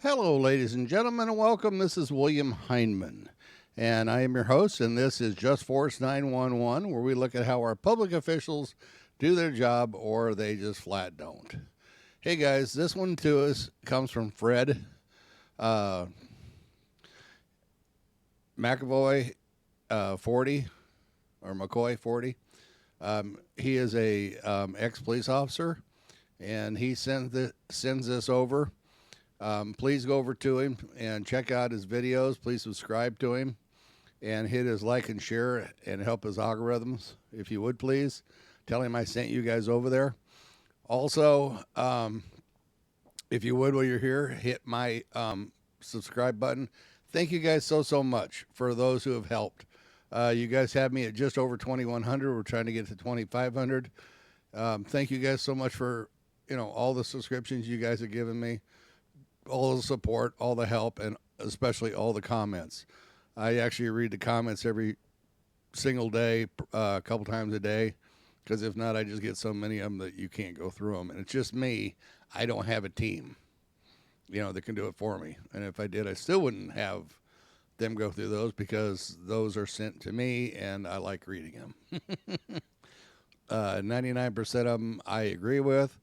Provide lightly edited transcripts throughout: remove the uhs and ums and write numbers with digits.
Hello, ladies and gentlemen, and welcome. This is William Heinman, and I am your host, and this is Just Force 911, where we look at how our public officials do their job or they just flat don't. Hey, guys, this one to us comes from Fred uh, McAvoy 40, or McCoy 40. He is a ex-police officer, and he sends this over. Please go over to him and check out his videos. Please subscribe to him and hit his like and share and help his algorithms, if you would please. Tell him I sent you guys over there. Also, if you would, while you're here, hit my subscribe button. Thank you guys so much for those who have helped. You guys have me at just over 2,100. We're trying to get to 2,500. Thank you guys so much for all the subscriptions you guys have given me, all the support, all the help, and especially all the comments. I actually read the comments every single day, a couple times a day, because if not, I just get so many of them that you can't go through them. And it's just me. I don't have a team, that can do it for me. And if I did, I still wouldn't have them go through those because those are sent to me, and I like reading them. 99% of them I agree with.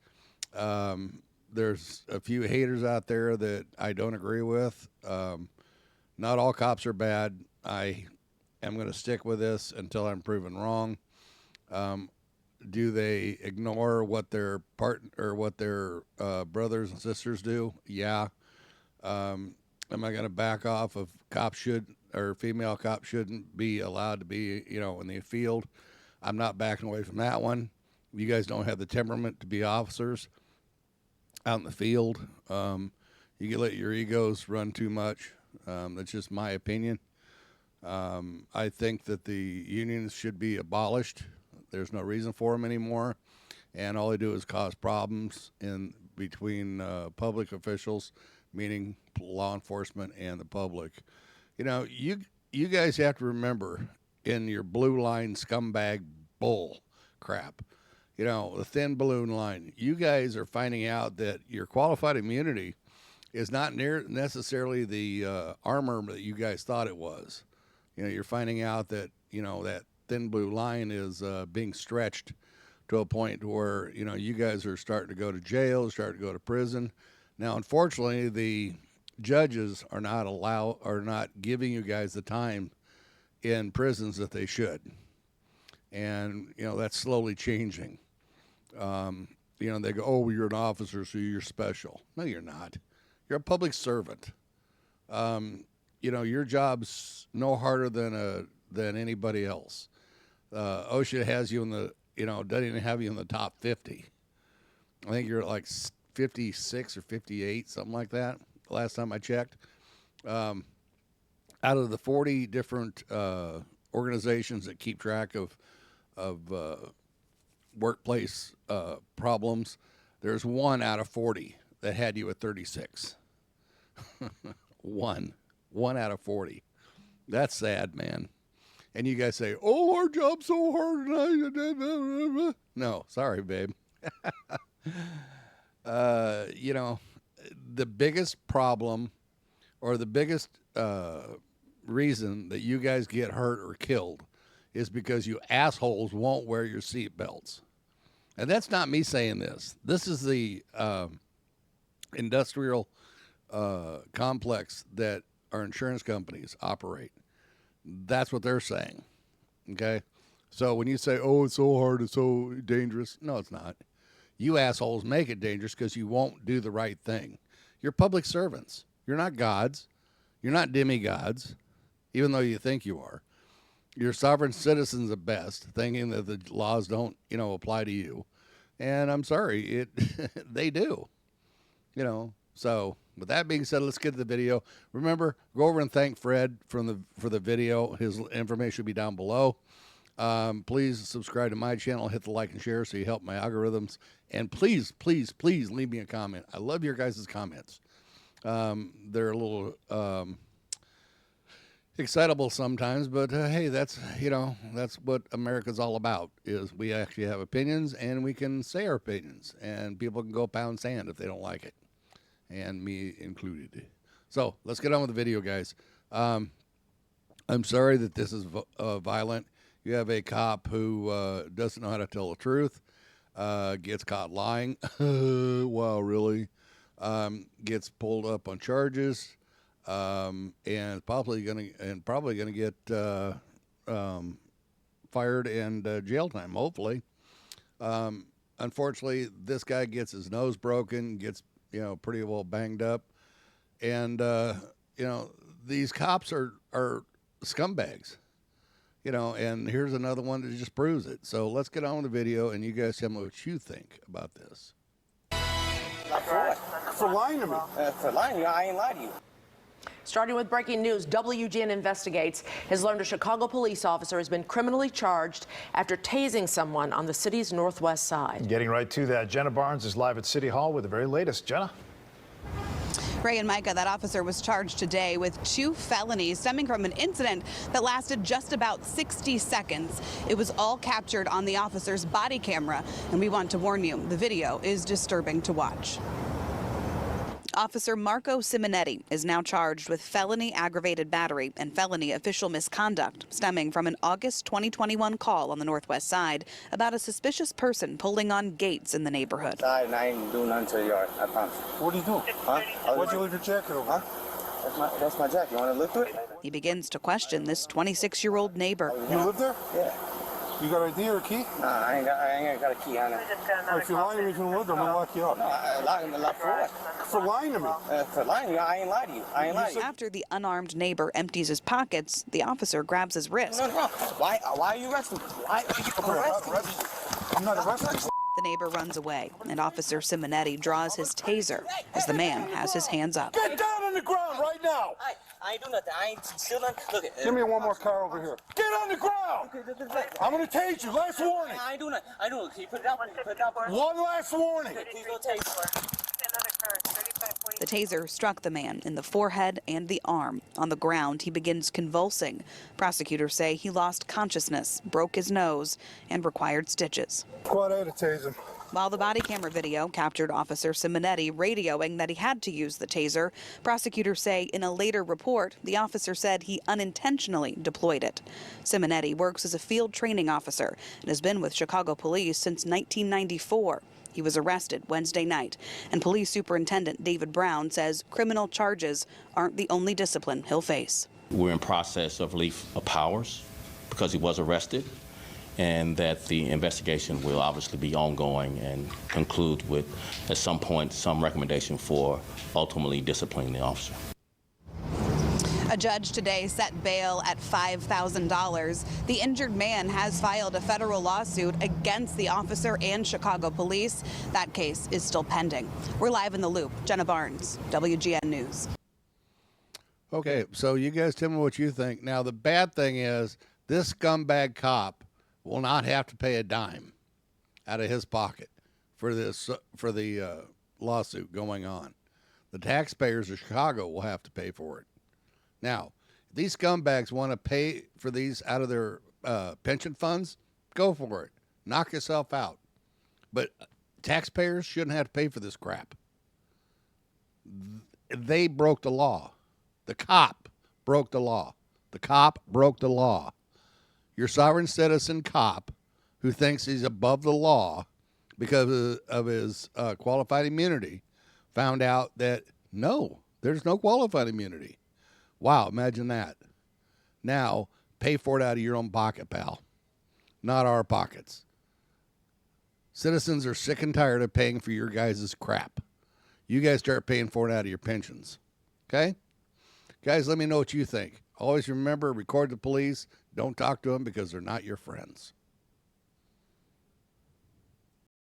There's a few haters out there that I don't agree with. Not all cops are bad. I am going to stick with this until I'm proven wrong. Do they ignore what their brothers and sisters do? Yeah. Am I going to back off of female cops shouldn't be allowed to be, in the field? I'm not backing away from that one. You guys don't have the temperament to be officers out in the field. You can let your egos run too much. That's just my opinion. I think that the unions should be abolished. There's no reason for them anymore, and all they do is cause problems in between public officials, meaning law enforcement and the public. You guys have to remember in your blue line scumbag bull crap. The thin balloon line. You guys are finding out that your qualified immunity is not necessarily the armor that you guys thought it was. You're finding out that, that thin blue line is being stretched to a point where, you guys are starting to go to jail, starting to go to prison. Now, unfortunately, the judges are not giving you guys the time in prisons that they should. And, that's slowly changing. They go, oh, you're an officer, so you're special. No, you're not. You're a public servant. Your job's no harder than anybody else. OSHA has you in the, doesn't even have you in the top 50. I think you're at like 56 or 58, something like that, last time I checked. Out of the 40 different organizations that keep track of workplace problems, there's one out of 40 that had you at 36. one out of 40. That's sad, man. And you guys say, oh, our job's so hard. No, sorry, babe. The biggest problem or the biggest reason that you guys get hurt or killed is because you assholes won't wear your seat belts. And that's not me saying this. This is the industrial complex that our insurance companies operate. That's what they're saying. Okay? So when you say, oh, it's so hard, it's so dangerous. No, it's not. You assholes make it dangerous because you won't do the right thing. You're public servants. You're not gods. You're not demigods, even though you think you are. You're sovereign citizens at best, thinking that the laws don't, apply to you. And I'm sorry, they do. So with that being said, let's get to the video. Remember, go over and thank Fred for the video. His information will be down below. Please subscribe to my channel, hit the like and share so you help my algorithms. And please leave me a comment. I love your guys' comments. They're a little excitable sometimes, but hey, that's what America's all about, is we actually have opinions and we can say our opinions, and people can go pound sand if they don't like it. and me included. So let's get on with the video, guys. I'm sorry that this is violent. You have a cop who doesn't know how to tell the truth, gets caught lying. Wow, really? Gets pulled up on charges, and probably gonna get fired and jail time. Hopefully. Unfortunately, this guy gets his nose broken, gets pretty well banged up, and these cops are scumbags. And here's another one that just proves it. So let's get on with the video, and you guys tell me what you think about this. For lying to me. For lying, I ain't lied to you. Starting with breaking news, WGN Investigates has learned a Chicago police officer has been criminally charged after tasing someone on the city's northwest side. Getting right to that, Jenna Barnes is live at City Hall with the very latest. Jenna. Ray and Micah, that officer was charged today with 2 felonies stemming from an incident that lasted just about 60 seconds. It was all captured on the officer's body camera, and we want to warn you, the video is disturbing to watch. Officer Marco Simonetti is now charged with felony aggravated battery and felony official misconduct stemming from an August 2021 call on the northwest side about a suspicious person pulling on gates in the neighborhood. I ain't doing nothing to the yard, I promise. What are you doing? Huh? Why'd you leave your jacket over? Huh? That's my jacket. You want to look through it? He begins to question this 26-year-old neighbor. You live there? Yeah. You got an ID or a key? Nah, I ain't got a key on it. If you're lying to me, you can live there. I'm gonna lock you up. No, I lied for what? For lying to me. For lying, I ain't lied to you. I ain't lied to you. After the unarmed neighbor empties his pockets, the officer grabs his wrist. No. Why are you arresting me? Why are you arresting me? I'm not arresting. The neighbor runs away, and Officer Simonetti draws his taser as the man has his hands up. Get down on the ground right now. I ain't do nothing. I ain't still nothing. Look at. Give me one more car over here. Get on the ground. I'm gonna tase you. Last warning. I ain't doing nothing. I do it. Can you put it down? Put it down for us? One last warning. Please don't tase. The taser struck the man in the forehead and the arm. On the ground, he begins convulsing. Prosecutors say he lost consciousness, broke his nose, and required stitches. Squad A to tase him. While the body camera video captured Officer Simonetti radioing that he had to use the taser, prosecutors say in a later report, the officer said he unintentionally deployed it. Simonetti works as a field training officer and has been with Chicago police since 1994. He was arrested Wednesday night, and Police Superintendent David Brown says criminal charges aren't the only discipline he'll face. We're in process of relief of powers because he was arrested, and that the investigation will obviously be ongoing and conclude with, at some point, some recommendation for ultimately disciplining the officer. A judge today set bail at $5,000. The injured man has filed a federal lawsuit against the officer and Chicago police. That case is still pending. We're live in the loop. Jenna Barnes, WGN News. Okay, so you guys tell me what you think. Now, the bad thing is this scumbag cop will not have to pay a dime out of his pocket for the lawsuit going on. The taxpayers of Chicago will have to pay for it. Now, if these scumbags want to pay for these out of their pension funds, go for it. Knock yourself out. But taxpayers shouldn't have to pay for this crap. They broke the law. The cop broke the law. The cop broke the law. Your sovereign citizen cop who thinks he's above the law because of his qualified immunity found out that, no, there's no qualified immunity. Wow, imagine that. Now, pay for it out of your own pocket, pal. Not our pockets. Citizens are sick and tired of paying for your guys' crap. You guys start paying for it out of your pensions. Okay? Guys, let me know what you think. Always remember, record the police. Don't talk to them because they're not your friends.